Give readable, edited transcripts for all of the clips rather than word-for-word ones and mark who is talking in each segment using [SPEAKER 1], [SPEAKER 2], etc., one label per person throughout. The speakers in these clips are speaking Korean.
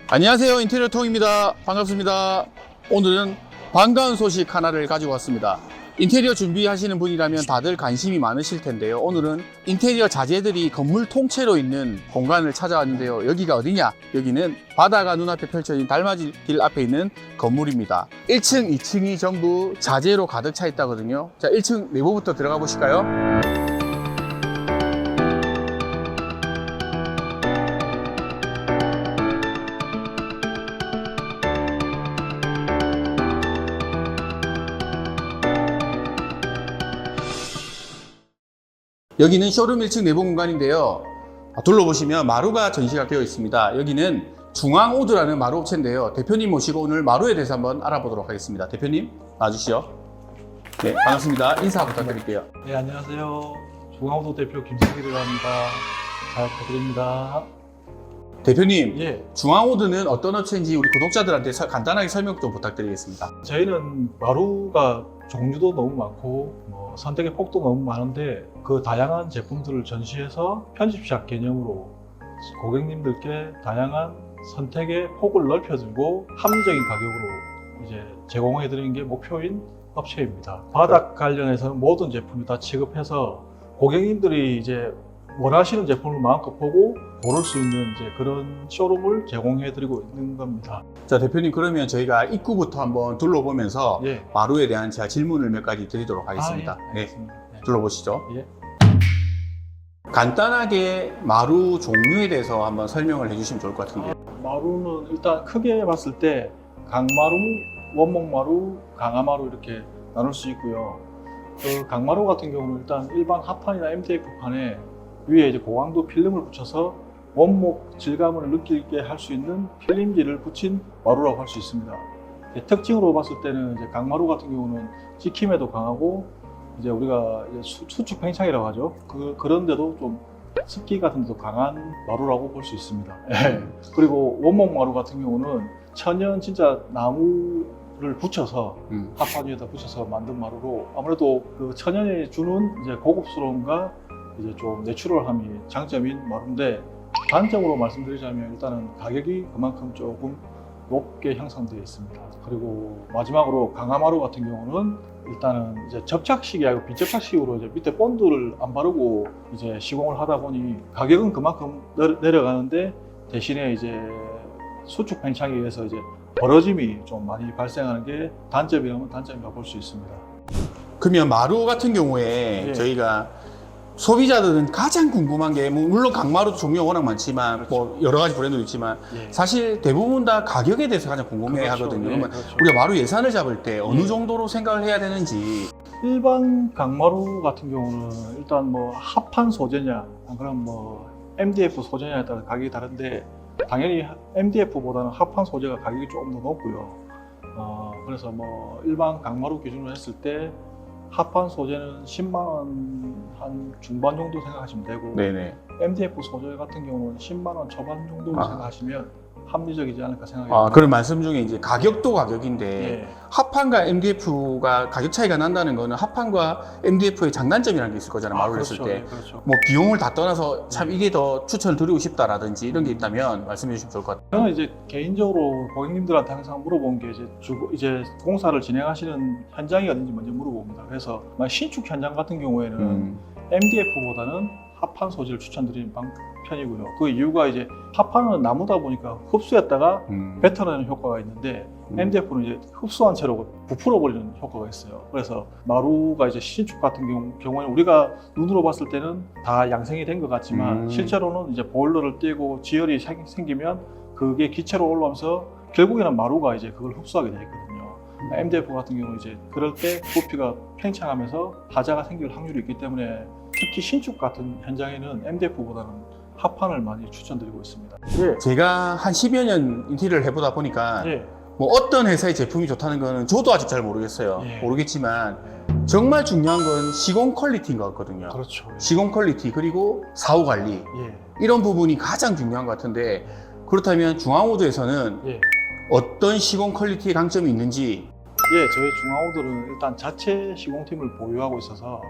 [SPEAKER 1] 안녕하세요, 인테리어 통입니다. 반갑습니다. 오늘은 반가운 소식 하나를 가지고 왔습니다. 인테리어 준비하시는 분이라면 다들 관심이 많으실 텐데요. 오늘은 인테리어 자재들이 건물 통째로 있는 공간을 찾아왔는데요. 여기가 어디냐? 여기는 바다가 눈앞에 펼쳐진 달맞이길 앞에 있는 건물입니다. 1층, 2층이 전부 자재로 가득 차 있다거든요. 자, 1층 내부부터 들어가 보실까요? 여기는 쇼룸 1층 내부 공간인데요. 둘러보시면 마루가 전시가 되어 있습니다. 여기는 중앙오드라는 마루 업체인데요. 대표님 모시고 오늘 마루에 대해서 한번 알아보도록 하겠습니다. 대표님 나와주시죠. 네, 반갑습니다. 인사 부탁드릴게요.
[SPEAKER 2] 네, 안녕하세요. 중앙오도 대표 김성길이라고 합니다. 잘 부탁드립니다.
[SPEAKER 1] 대표님,
[SPEAKER 2] 예,
[SPEAKER 1] 중앙오드는 어떤 업체인지 우리 구독자들한테 간단하게 설명 좀 부탁드리겠습니다.
[SPEAKER 2] 저희는 마루가 종류도 너무 많고 선택의 폭도 너무 많은데 그 다양한 제품들을 전시해서 편집샵 개념으로 고객님들께 다양한 선택의 폭을 넓혀주고 합리적인 가격으로 이제 제공해드리는 게 목표인 업체입니다. 바닥 관련해서는 모든 제품이 다 취급해서 고객님들이 이제 원하시는 제품을 마음껏 보고 고를 수 있는 이제 그런 쇼룸을 제공해드리고 있는 겁니다.
[SPEAKER 1] 자, 대표님, 그러면 저희가 입구부터 한번 둘러보면서
[SPEAKER 2] 예.
[SPEAKER 1] 마루에 대한 제가 질문을 몇 가지 드리도록 하겠습니다.
[SPEAKER 2] 예,
[SPEAKER 1] 네,
[SPEAKER 2] 알겠습니다. 네.
[SPEAKER 1] 둘러보시죠.
[SPEAKER 2] 예.
[SPEAKER 1] 간단하게 마루 종류에 대해서 한번 설명을 해주시면 좋을 것 같은데요.
[SPEAKER 2] 마루는 일단 크게 봤을 때 강마루, 원목마루, 강화마루 이렇게 나눌 수 있고요. 그 강마루 같은 경우는 일단 일반 합판이나 MDF판에 위에 이제 고강도 필름을 붙여서 원목 질감을 느끼게 할 수 있는 필름지를 붙인 마루라고 할 수 있습니다. 특징으로 봤을 때는 이제 강마루 같은 경우는 찍힘에도 강하고 이제 우리가 이제 수축 팽창이라고 하죠. 그런데도 좀 습기 같은 데도 강한 마루라고 볼 수 있습니다. 그리고 원목 마루 같은 경우는 천연 진짜 나무를 붙여서 합판 위에다 붙여서 만든 마루로 아무래도 그 천연이 주는 이제 고급스러움과 이제 좀 내추럴함이 장점인 마루인데 단점으로 말씀드리자면 일단은 가격이 그만큼 조금 높게 형성되어 있습니다. 그리고 마지막으로 강화마루 같은 경우는 일단은 이제 접착식이 아니고 비접착식으로 이제 밑에 본드를 안 바르고 이제 시공을 하다 보니 가격은 그만큼 내려가는데 대신에 이제 수축 팽창에 의해서 이제 벌어짐이 좀 많이 발생하는 게 단점이라면 단점이라고 볼 수 있습니다.
[SPEAKER 1] 그러면 마루 같은 경우에
[SPEAKER 2] 예.
[SPEAKER 1] 저희가 소비자들은 가장 궁금한 게 물론 강마루도 종류가 워낙 많지만
[SPEAKER 2] 그렇죠.
[SPEAKER 1] 뭐 여러 가지 브랜드도 있지만
[SPEAKER 2] 예.
[SPEAKER 1] 사실 대부분 다 가격에 대해서 가장 궁금해
[SPEAKER 2] 그렇죠.
[SPEAKER 1] 하거든요.
[SPEAKER 2] 예,
[SPEAKER 1] 그러면
[SPEAKER 2] 그렇죠.
[SPEAKER 1] 우리가 마루 예산을 잡을 때 어느
[SPEAKER 2] 예.
[SPEAKER 1] 정도로 생각을 해야 되는지.
[SPEAKER 2] 일반 강마루 같은 경우는 일단 뭐 합판 소재냐 안 그러면 뭐 MDF 소재냐에 따라 가격이 다른데 당연히 MDF보다는 합판 소재가 가격이 조금 더 높고요. 그래서 뭐 일반 강마루 기준으로 했을 때 합판 소재는 10만 원 한 중반 정도 생각하시면 되고
[SPEAKER 1] 네네.
[SPEAKER 2] MDF 소재 같은 경우는 10만 원 초반 정도 생각하시면 합리적이지 않을까 생각해요.
[SPEAKER 1] 아, 그런 말씀 중에 이제 가격도 가격인데
[SPEAKER 2] 예.
[SPEAKER 1] 합판과 MDF가 가격 차이가 난다는 거는 합판과 MDF의 장단점이라는 게 있을 거잖아요. 마루를 했을
[SPEAKER 2] 그렇죠.
[SPEAKER 1] 때.
[SPEAKER 2] 예, 그렇죠.
[SPEAKER 1] 뭐 비용을 다 떠나서 참 이게 더 추천을 드리고 싶다라든지 이런 게 있다면 말씀해 주시면 좋을 것 같아요.
[SPEAKER 2] 저는 이제 개인적으로 고객님들한테 항상 물어본 게 이제 공사를 진행하시는 현장이 어딘지 먼저 물어봅니다. 그래서 신축 현장 같은 경우에는 MDF보다는 합판 소재를 추천드리는 편이고요. 그 이유가 이제 합판은 나무다 보니까 흡수했다가 뱉어내는 효과가 있는데 MDF는 이제 흡수한 채로 부풀어 버리는 효과가 있어요. 그래서 마루가 이제 신축 같은 경우에는 우리가 눈으로 봤을 때는 다 양생이 된 것 같지만 실제로는 이제 보일러를 떼고 지열이 생기면 그게 기체로 올라오면서 결국에는 마루가 이제 그걸 흡수하게 되어 있거든요. MDF 같은 경우는 이제 그럴 때 부피가 팽창하면서 하자가 생길 확률이 있기 때문에 특히 신축 같은 현장에는 MDF보다는 합판을 많이 추천드리고 있습니다. 예.
[SPEAKER 1] 제가 한 10여 년 인테리어를 해보다 보니까
[SPEAKER 2] 예.
[SPEAKER 1] 뭐 어떤 회사의 제품이 좋다는 거는 저도 아직 잘 모르겠어요.
[SPEAKER 2] 예.
[SPEAKER 1] 모르겠지만 정말 중요한 건 시공 퀄리티인 것 같거든요.
[SPEAKER 2] 그렇죠.
[SPEAKER 1] 시공 퀄리티 그리고 사후 관리
[SPEAKER 2] 예.
[SPEAKER 1] 이런 부분이 가장 중요한 것 같은데 그렇다면 중앙오드에서는
[SPEAKER 2] 예.
[SPEAKER 1] 어떤 시공 퀄리티의 강점이 있는지.
[SPEAKER 2] 예, 저희 중앙오드는 일단 자체 시공팀을 보유하고 있어서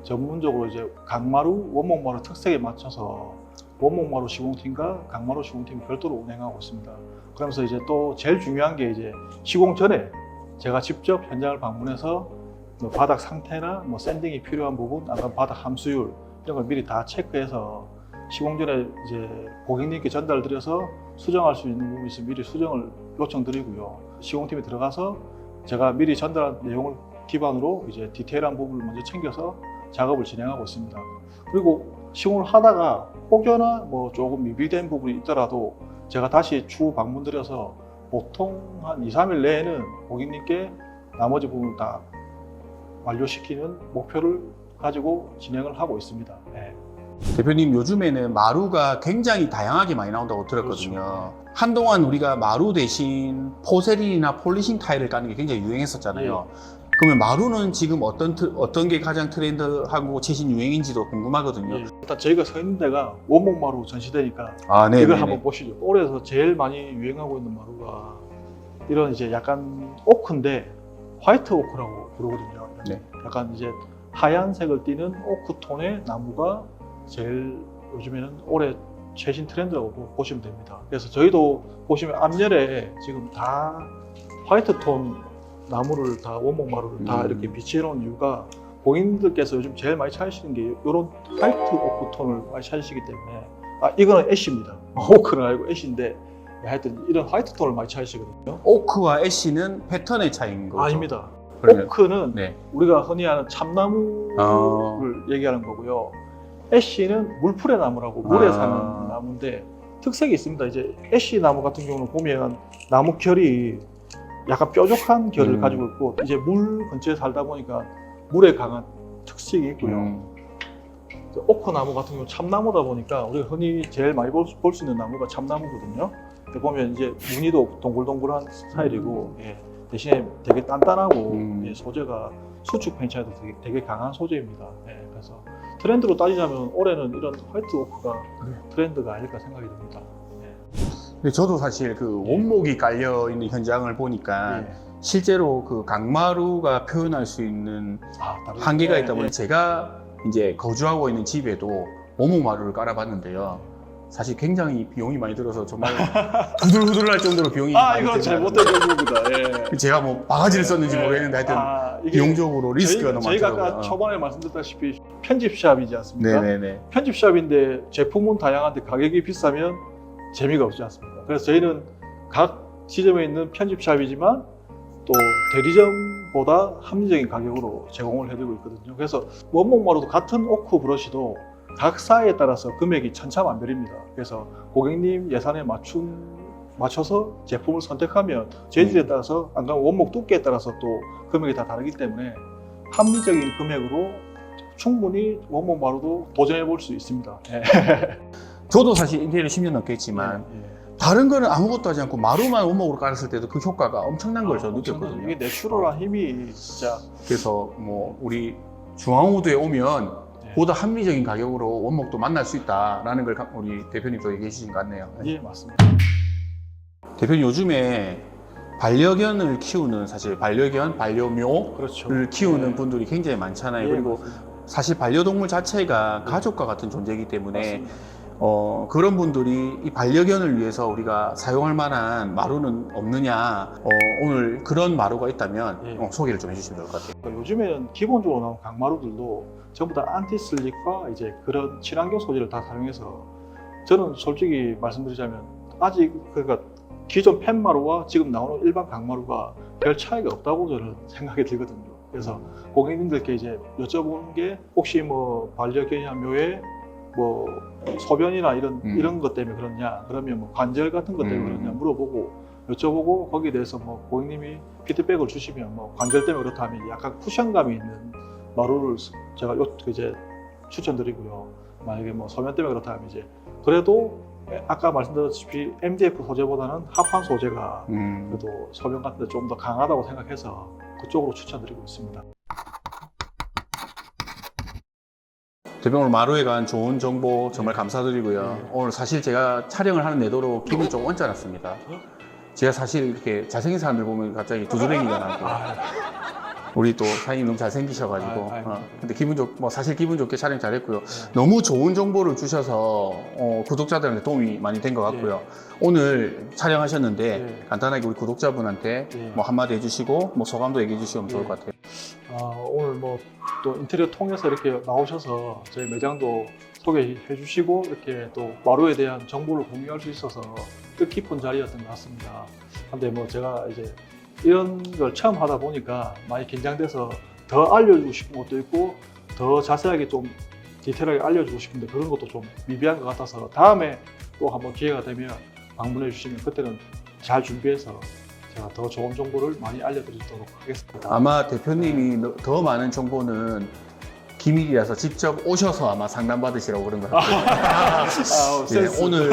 [SPEAKER 2] 전문적으로 이제 강마루, 원목마루 특색에 맞춰서 원목마루 시공팀과 강마루 시공팀이 별도로 운행하고 있습니다. 그러면서 이제 또 제일 중요한 게 이제 시공 전에 제가 직접 현장을 방문해서 뭐 바닥 상태나 뭐 샌딩이 필요한 부분, 아니면 바닥 함수율 이런 걸 미리 다 체크해서 시공 전에 이제 고객님께 전달드려서 수정할 수 있는 부분이 있으면 미리 수정을 요청드리고요. 시공팀에 들어가서 제가 미리 전달한 내용을 기반으로 이제 디테일한 부분을 먼저 챙겨서 작업을 진행하고 있습니다. 그리고 시공을 하다가 혹여나 뭐 조금 미비된 부분이 있더라도 제가 다시 추후 방문드려서 보통 한 2, 3일 내에는 고객님께 나머지 부분을 다 완료시키는 목표를 가지고 진행을 하고 있습니다. 네.
[SPEAKER 1] 대표님, 요즘에는 마루가 굉장히 다양하게 많이 나온다고 들었거든요.
[SPEAKER 2] 그렇죠.
[SPEAKER 1] 한동안 우리가 마루 대신 포세린이나 폴리싱 타일을 까는 게 굉장히 유행했었잖아요.
[SPEAKER 2] 예.
[SPEAKER 1] 그러면 마루는 지금 어떤 게 가장 트렌드하고 최신 유행인지도 궁금하거든요.
[SPEAKER 2] 예. 일단 저희가 서 있는 데가 원목마루 전시대니까
[SPEAKER 1] 아, 네.
[SPEAKER 2] 이걸 한번 보시죠. 올해에서 제일 많이 유행하고 있는 마루가 이런 이제 약간 오크인데 화이트 오크라고 부르거든요.
[SPEAKER 1] 네.
[SPEAKER 2] 약간 이제 하얀색을 띠는 오크 톤의 나무가 제일 요즘에는 올해 최신 트렌드라고 보시면 됩니다. 그래서 저희도 보시면 앞열에 지금 다 화이트 톤 나무를 다 원목마루를 다 이렇게 비치해 놓은 이유가 고객님들께서 요즘 제일 많이 찾으시는 게 이런 화이트 오크 톤을 많이 찾으시기 때문에 이거는 애쉬입니다. 오크는 아니고 애쉬인데 하여튼 이런 화이트 톤을 많이 찾으시거든요.
[SPEAKER 1] 오크와 애쉬는 패턴의 차이인 거죠?
[SPEAKER 2] 아닙니다.
[SPEAKER 1] 그러면,
[SPEAKER 2] 오크는
[SPEAKER 1] 네.
[SPEAKER 2] 우리가 흔히 아는 참나무를 얘기하는 거고요. 애쉬는 물풀의 나무라고 물에 사는 나무인데 특색이 있습니다. 이제 애쉬 나무 같은 경우는 보면 나무 결이 약간 뾰족한 결을 가지고 있고 이제 물 근처에 살다 보니까 물에 강한 특색이 있고요. 오크 나무 같은 경우 참나무다 보니까 우리가 흔히 제일 많이 볼 수 있는 나무가 참나무거든요. 보면 이제 무늬도 동글동글한 스타일이고 대신에 되게 단단하고 소재가 수축 팽창에도 되게 강한 소재입니다. 그래서 트렌드로 따지자면 올해는 이런 화이트 오크가 트렌드가 아닐까 생각이 듭니다.
[SPEAKER 1] 근데 저도 사실 그 원목이 깔려 있는 현장을 보니까 실제로 그 강마루가 표현할 수 있는 한계가 있다 보니 제가 이제 거주하고 있는 집에도 원목 마루를 깔아봤는데요. 사실 굉장히 비용이 많이 들어서 정말 후들후들할 정도로 비용이 많이
[SPEAKER 2] 이건 잘못된 정보입니다.
[SPEAKER 1] 제가 뭐 바가지를 썼는지 모르겠는데 하여튼 비용적으로 리스크가 너무
[SPEAKER 2] 저희가
[SPEAKER 1] 많더라고요.
[SPEAKER 2] 아까 초반에 말씀드렸다시피 편집샵이지 않습니까?
[SPEAKER 1] 네네네.
[SPEAKER 2] 편집샵인데 제품은 다양한데 가격이 비싸면 재미가 없지 않습니까? 그래서 저희는 각 지점에 있는 편집샵이지만 또 대리점보다 합리적인 가격으로 제공을 해드리고 있거든요. 그래서 원목마루도 같은 오크 브러쉬도 각 사이에 따라서 금액이 천차만별입니다. 그래서 고객님 예산에 맞춰서 제품을 선택하면 재질에 따라서 안 그러면 원목 두께에 따라서 또 금액이 다 다르기 때문에 합리적인 금액으로 충분히 원목마루도 도전해 볼 수 있습니다.
[SPEAKER 1] 저도 사실 인테리어 10년 넘게 했지만 다른 거는 아무것도 하지 않고 마루만 원목으로 깔았을 때도 그 효과가 엄청난 걸 저 느꼈거든요.
[SPEAKER 2] 이게 내추럴한 힘이 진짜.
[SPEAKER 1] 그래서 뭐 우리 중앙호두에 오면 보다 합리적인 가격으로 원목도 만날 수 있다라는 걸 우리 대표님도 얘기해 주신 것 같네요.
[SPEAKER 2] 예, 맞습니다.
[SPEAKER 1] 대표님, 요즘에 반려견을 키우는, 사실 반려견, 반려묘를
[SPEAKER 2] 그렇죠.
[SPEAKER 1] 키우는 분들이 굉장히 많잖아요. 그리고
[SPEAKER 2] 맞습니다.
[SPEAKER 1] 사실 반려동물 자체가 가족과 같은 존재이기 때문에
[SPEAKER 2] 맞습니다.
[SPEAKER 1] 그런 분들이 이 반려견을 위해서 우리가 사용할 만한 마루는 없느냐, 오늘 그런 마루가 있다면 소개를 좀 해주시면 좋을 것 같아요.
[SPEAKER 2] 그러니까 요즘에는 기본적으로 나온 강마루들도 전부 다 안티슬립과 이제 그런 친환경 소재를 다 사용해서 저는 솔직히 말씀드리자면 아직 그러니까 기존 펜마루와 지금 나오는 일반 강마루가 별 차이가 없다고 저는 생각이 들거든요. 그래서 고객님들께 이제 여쭤보는 게 혹시 뭐 반려견이나 묘에 뭐 소변이나 이런 것 때문에 그렇냐, 그러면 뭐 관절 같은 것 때문에 그렇냐 물어보고 여쭤보고 거기에 대해서 뭐 고객님이 피드백을 주시면 뭐 관절 때문에 그렇다면 약간 쿠션감이 있는 마루를 제가 이제 추천드리고요. 만약에 뭐 소변 때문에 그렇다면 이제 그래도 아까 말씀드렸다시피 MDF 소재보다는 합판 소재가 그래도 소변 같은 데 좀 더 강하다고 생각해서 그쪽으로 추천드리고 있습니다.
[SPEAKER 1] 대표님, 오늘 마루에 관한 좋은 정보 정말 감사드리고요. 오늘 사실 제가 촬영을 하는 내도로 기분이 좀 언짢았습니다. 제가 사실 이렇게 잘생긴 사람들 보면 갑자기 두드러기가 나고 우리 또 사장님 너무 잘생기셔가지고.
[SPEAKER 2] 아유.
[SPEAKER 1] 근데 사실 기분 좋게 촬영 잘했고요.
[SPEAKER 2] 네.
[SPEAKER 1] 너무 좋은 정보를 주셔서 구독자들한테 도움이 많이 된 것 같고요. 오늘 촬영하셨는데
[SPEAKER 2] 예.
[SPEAKER 1] 간단하게 우리 구독자분한테
[SPEAKER 2] 예.
[SPEAKER 1] 뭐 한마디 해주시고 뭐 소감도 얘기해 주시면 좋을 것 같아요.
[SPEAKER 2] 오늘 뭐 또 인테리어 통해서 이렇게 나오셔서 저희 매장도 소개해 주시고 이렇게 또 마루에 대한 정보를 공유할 수 있어서 뜻깊은 자리였던 것 같습니다. 근데 뭐 제가 이제 이런 걸 처음 하다 보니까 많이 긴장돼서 더 알려주고 싶은 것도 있고 더 자세하게 좀 디테일하게 알려주고 싶은데 그런 것도 좀 미비한 것 같아서 다음에 또 한번 기회가 되면 방문해 주시면 그때는 잘 준비해서 제가 더 좋은 정보를 많이 알려드리도록 하겠습니다.
[SPEAKER 1] 아마 대표님이 더 많은 정보는 기밀이라서 직접 오셔서 아마 상담받으시라고 그런 것 같아요.
[SPEAKER 2] 센스.
[SPEAKER 1] 오늘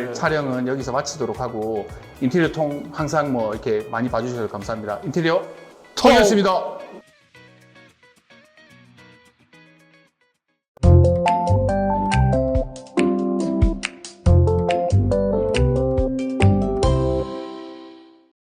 [SPEAKER 2] 네.
[SPEAKER 1] 촬영은 여기서 마치도록 하고 인테리어 통 항상 뭐 이렇게 많이 봐주셔서 감사합니다. 인테리어 통이었습니다.